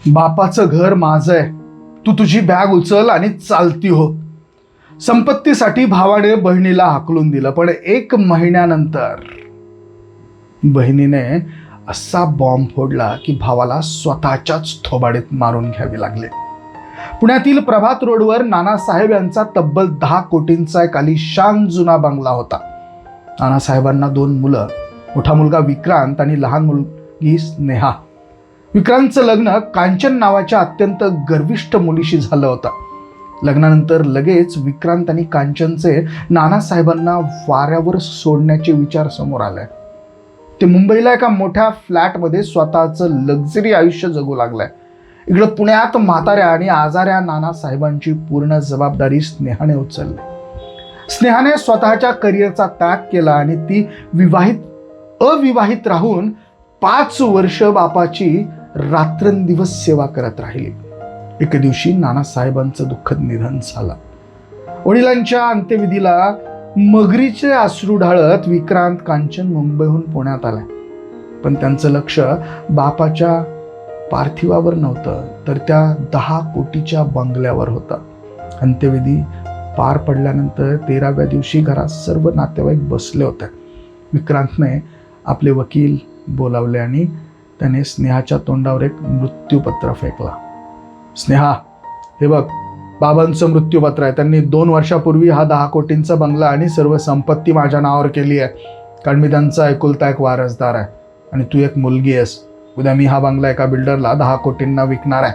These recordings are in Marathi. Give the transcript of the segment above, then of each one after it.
बापाचं घर माझं आहे, तू तुझी बॅग उचल आणि चालती हो. संपत्तीसाठी भावाने बहिणीला हाकलून दिलं, पण 1 महिन्यानंतर बहिणीने असा बॉम्ब फोडला की भावाला स्वतःच्याच थोबाडीत मारून घ्यावे लागले. पुण्यातील प्रभात रोडवर नानासाहेब यांचा तब्बल 10 कोटींचा एक आलिशान जुना बंगला होता. नानासाहेबांना 2 मुलं, मोठा मुलगा विक्रांत आणि लहान मुलगी स्नेहा. विक्रांतचं लग्न कांचन नावाच्या अत्यंत गर्विष्ठ मुलीशी झालं होतं. लग्नानंतर लगेच विक्रांत आणि कांचनचे नानासाहेबांना वाऱ्यावर सोडण्याचे विचार समोर आले. ते मुंबईला एका मोठ्या फ्लॅटमध्ये स्वतःचं लक्झरी आयुष्य जगू लागलंय. इकडं पुण्यात म्हाताऱ्या आणि आजाऱ्या नानासाहेबांची पूर्ण जबाबदारी स्नेहाने उचलली. स्नेहाने स्वतःच्या करिअरचा त्याग केला आणि ती अविवाहित राहून 5 वर्ष बापाची रात्रंदिवस सेवा करत राहिली. एके दिवशी नानासाहेबांचं दुःखद निधन झालं. वडिलांच्या अंत्यविधीला मगरीचे अश्रू ढाळत विक्रांत कांचन मुंबईहून पुण्यात आलाय. पण त्यांचं लक्ष बापाच्या पार्थिवावर नव्हतं, तर त्या 10 कोटीच्या बंगल्यावर होतं. अंत्यविधी पार पडल्यानंतर 13व्या दिवशी घरात सर्व नातेवाईक बसले होते. विक्रांतने आपले वकील बोलावले आणि त्याने स्नेहाच्या तोंडावर एक मृत्यूपत्र फेकला. स्नेहा, हे बघ, बाबांचं मृत्यूपत्र आहे. त्यांनी 2 वर्षापूर्वी हा 10 कोटींचा बंगला आणि सर्व संपत्ती माझ्या नावावर केली आहे, कारण मी त्यांचा एकुलता एक वारसदार आहे आणि तू एक मुलगी आहेस. उद्या मी हा बंगला एका बिल्डरला 10 कोटींना विकणार आहे.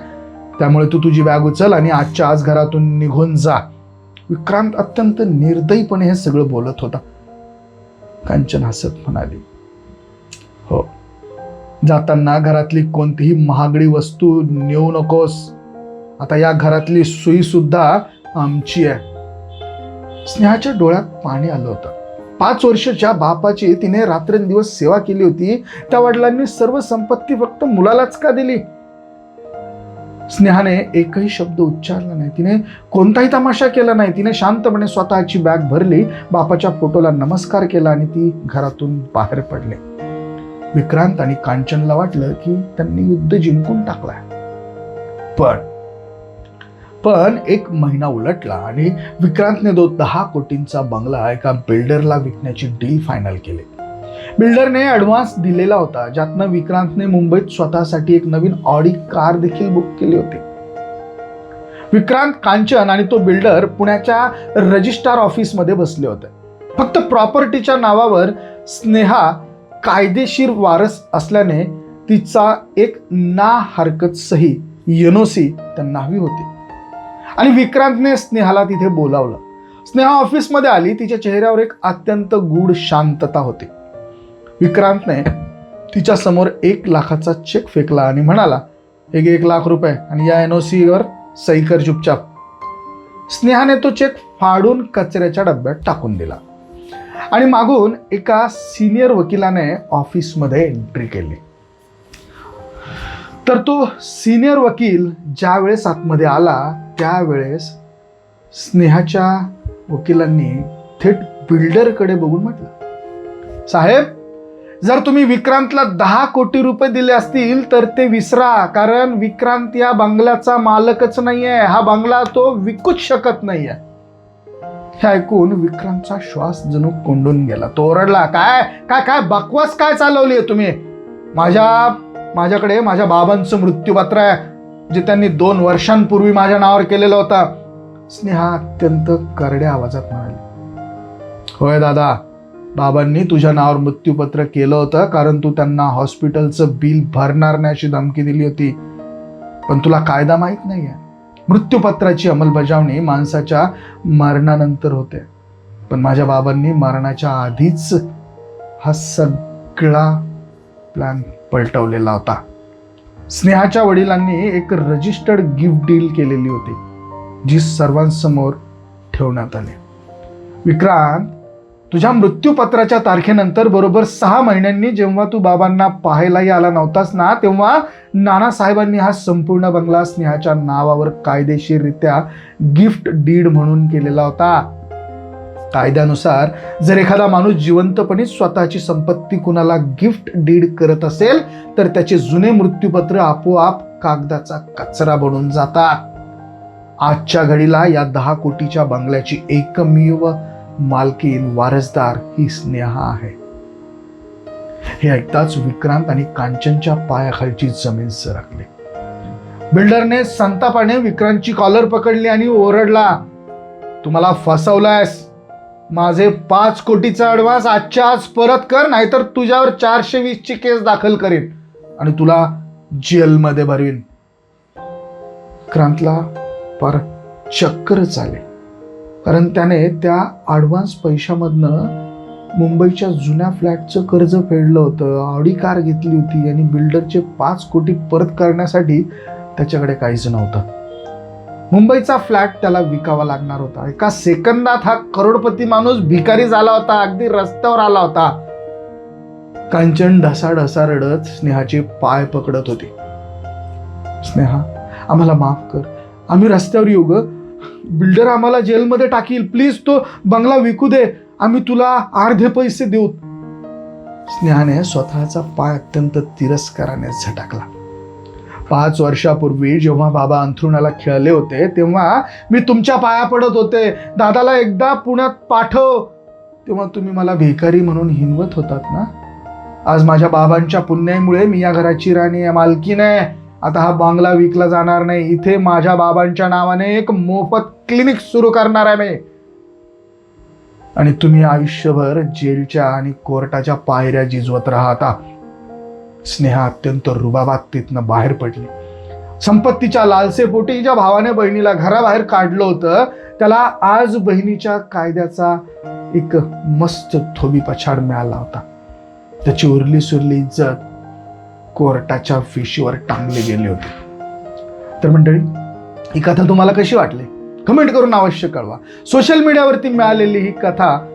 त्यामुळे तू तुझी बॅग उचल आणि आजच्या आज घरातून निघून जा. विक्रांत अत्यंत निर्दयीपणे हे सगळं बोलत होता. कांचन हसत म्हणाली, हो, जाताना घरातली कोणतीही महागडी वस्तू नेऊ नकोस. आता या घरातली सुई सुद्धा आमची आहे. स्नेहाच्या डोळ्यात पाणी आलं होतं. 5 वर्षाच्या बापाची तिने रात्रंदिवस सेवा केली होती. त्या वडिलांनी सर्व संपत्ती फक्त मुलालाच का दिली? स्नेहाने एकही शब्द उच्चारला नाही. तिने कोणताही तमाशा केला नाही. तिने शांतपणे स्वतःची बॅग भरली, बापाच्या फोटोला नमस्कार केला आणि ती घरातून बाहेर पडली. विक्रांत आणि कांचनला वाटलं की त्यांनी युद्ध जिंकून टाकलाय. पण 1 महिना उलटला आणि विक्रांतने 10 कोटींचा बंगला एका बिल्डरला विकण्याची डील फायनल केली. बिल्डरने ॲडव्हान्स दिलेला होता, ज्यातनं विक्रांतने मुंबईत स्वतःसाठी एक नवीन ऑडी कार देखील बुक केली होती. विक्रांत, कांचन आणि तो बिल्डर पुण्याच्या रजिस्ट्रार ऑफिसमध्ये बसले होते. फक्त प्रॉपर्टीच्या नावावर स्नेहा कायदेशीर वारस असल्याने तिचा एक ना हरकत सही NOC त्यांना हवी होती आणि विक्रांतने स्नेहाला तिथे बोलावलं. स्नेहा ऑफिसमध्ये आली. तिच्या चेहऱ्यावर एक अत्यंत गूढ शांतता होती. विक्रांतने तिच्या समोर 1 लाखाचा चेक फेकला आणि म्हणाला, हे घे 1 लाख रुपये आणि या NOC वर सही कर चुपचाप. स्नेहाने तो चेक फाडून कचऱ्याच्या डब्यात टाकून दिला आणि मागून एका सिनियर वकिलाने ऑफिसमध्ये एंट्री केली. तर तो सिनियर वकील ज्या वेळेस आतमध्ये आला त्यावेळेस स्नेहाच्या वकिलांनी थेट बिल्डरकडे बघून म्हटलं, साहेब, जर तुम्ही विक्रांतला 10 कोटी रुपये दिले असतील तर ते विसरा, कारण विक्रांत या बंगल्याचा मालकच नाहीये. हा बंगला तो विकूच शकत नाहीये. हे ऐकून विक्रांतचा श्वास जणू कोंडून गेला. तो ओरडला, काय काय काय बकवास काय चालवली आहे तुम्ही? माझ्याकडे माझ्या बाबांचं मृत्यूपत्र आहे, जे त्यांनी 2 वर्षांपूर्वी माझ्या नावावर केलेलं होतं. स्नेहा अत्यंत करड्या आवाजात म्हणाली, होय दादा, बाबांनी तुझ्या नावावर मृत्यूपत्र केलं होतं कारण तू त्यांना हॉस्पिटलचं बिल भरणार नाही अशी धमकी दिली होती. पण तुला कायदा माहीत नाहीये. मृत्यूपत्राची अंमलबजावणी माणसाच्या मरणानंतर होते, पण माझ्या बाबांनी मरणाच्या आधीच हा सगळा प्लॅन पलटवलेला होता. स्नेहाच्या वडिलांनी एक रजिस्टर्ड गिफ्ट डील केलेली होती, जी सर्वांसमोर ठेवण्यात आली. विक्रांत, तुझ्या मृत्यूपत्राच्या तारखेनंतर बरोबर 6 महिन्यांनी जेव्हा तू बाबांना पाहायलाही आला नव्हतास ना, तेव्हा नानासाहेबांनी हा संपूर्ण बंगला स्नेहाच्या नावावर कायदेशीररित्या गिफ्ट डीड म्हणून केलेला होता. कायद्यानुसार जर एखादा माणूस जिवंतपणे स्वतःची संपत्ती कुणाला गिफ्ट डीड करत असेल तर त्याचे जुने मृत्यूपत्र आपोआप कागदाचा कचरा बनून जातात. आजच्या घडीला या 10 कोटीच्या बंगल्याची एकमेव मालकीन वारसदार ही स्नेहा आहे. हे ऐकताच विक्रांत आणि कांचनच्या पायाखालची जमीन सरकली. बिल्डरने संतापाने विक्रांतची कॉलर पकडली आणि ओरडला, "तू मला फसवलायस. माझे 5 कोटीचा ॲडव्हान्स आजच्या आज परत कर, नाहीतर तुझ्यावर 420 ची केस दाखल करेन आणि तुला जेलमध्ये भरवीन." विक्रांतला फार चक्करच आले, कारण त्याने त्या ॲडव्हान्स पैशामधनं मुंबईच्या जुन्या फ्लॅटचं कर्ज फेडलं होतं, ऑडी कार घेतली होती आणि बिल्डरचे 5 कोटी परत करण्यासाठी त्याच्याकडे काहीच नव्हतं. मुंबईचा फ्लॅट त्याला विकावा लागणार होता. एका सेकंदात हा करोडपती माणूस भिकारी झाला होता, अगदी रस्त्यावर आला होता. कांचन ढसाढसा रडत स्नेहाचे पाय पकडत होती. "स्नेहा, आम्हाला माफ कर. आम्ही रस्त्यावर येऊ ग. बिल्डर आम्हाला जेलमध्ये टाकील. प्लीज तो बंगला विकू दे. आम्ही तुला अर्धे पैसे देऊ." स्नेहाने स्वतःचा पाय अत्यंत तिरस्काराने झटकला. 5 वर्षापूर्वी जेव्हा बाबा अंथरुणाला खेळले होते, तेव्हा मी तुमच्या पाया पडत होते, दादाला एकदा पुण्यात पाठव. तेव्हा तुम्ही मला भिकारी म्हणून हिणवत होतात ना. आज माझ्या बाबांच्या पुण्यामुळे मी या घराची राणी आहे, मालकीण आहे. आता हा बंगला विकला जाणार नाही. इथे माझ्या बाबांच्या नावाने एक मोफत क्लिनिक सुरू करणार आहे मी. आणि तुम्ही आयुष्यभर जेलच्या आणि कोर्टाच्या पायऱ्या झिजवत राहता. स्नेहा अत्यंत रुबाबात तिथनं बाहेर पडली. संपत्तीच्या लालसेपोटी ज्या भावाने बहिणीला घराबाहेर काढलं होतं, त्याला आज बहिणीच्या कायद्याचा एक मस्त थोबी पछाड मिळाला होता. त्याची उरली सुरली इज्जत कोर्टाच्या फिशीवर टांगली गेली होती. तर मंडळी, ही कथा तुम्हाला कशी वाटली कमेंट करून अवश्य कळवा. सोशल मीडियावरती मिळालेली ही कथा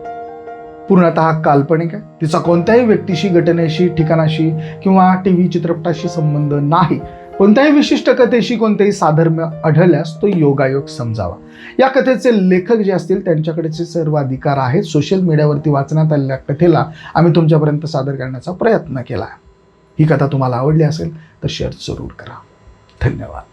पूर्णतः काल्पनिक आहे. तिचा कोणत्याही व्यक्तीशी, घटनेशी, ठिकाणाशी किंवा टीव्ही चित्रपटाशी संबंध नाही. कोणत्याही विशिष्ट कथेशी कोणतेही साधर्म्य आढळल्यास तो योगायोग समजावा. या कथेचे लेखक जे असतील त्यांच्याकडेचे सर्व अधिकार आहेत. सोशल मीडियावरती वाचण्यात आलेल्या कथेला आम्ही तुमच्यापर्यंत सादर करण्याचा प्रयत्न केला. ही कथा तुम्हाला आवडली असेल तर शेअर जरूर करा. धन्यवाद.